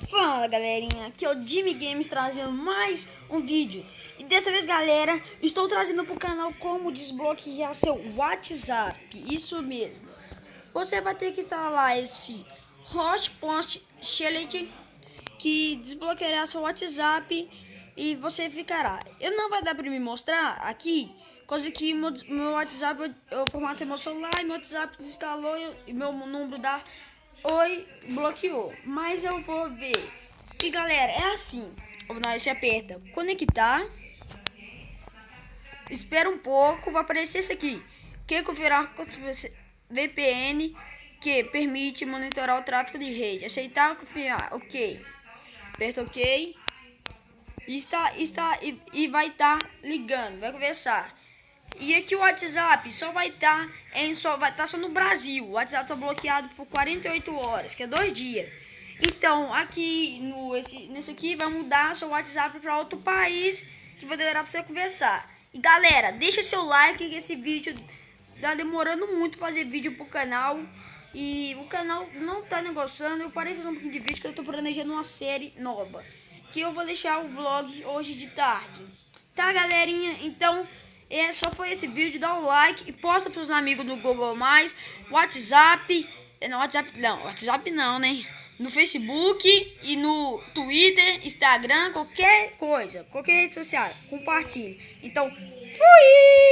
Fala galerinha, aqui é o Jimmy Games trazendo mais um vídeo. E dessa vez galera, estou trazendo para o canal como desbloquear seu WhatsApp. Isso mesmo, você vai ter que instalar esse Hotpoint Challenge que desbloqueará seu WhatsApp e você ficará. Eu não vai dar para me mostrar aqui, coisa que meu WhatsApp, eu formatei meu celular e meu WhatsApp instalou e meu número da Oi bloqueou, mas eu vou ver. E galera, é assim, você aperta conectar, espera um pouco, vai aparecer isso aqui, que configurar VPN que permite monitorar o tráfego de rede, aceitar, confirmar, ok, aperta ok, e vai estar ligando, vai conversar. E aqui o WhatsApp só vai estar só no Brasil. O WhatsApp está bloqueado por 48 horas, que é 2 dias. Então, aqui nesse aqui vai mudar seu WhatsApp para outro país que vai demorar para você conversar. E galera, deixa seu like que esse vídeo tá demorando muito fazer vídeo pro canal. E o canal não tá negociando. Eu parei de fazer um pouquinho de vídeo que eu tô planejando uma série nova, que eu vou deixar o vlog hoje de tarde. Tá, galerinha? Então, só foi esse vídeo. Dá um like e posta pros amigos no Google+, WhatsApp. WhatsApp não, né? No Facebook e no Twitter, Instagram, qualquer coisa, qualquer rede social. Compartilhe. Então, fui!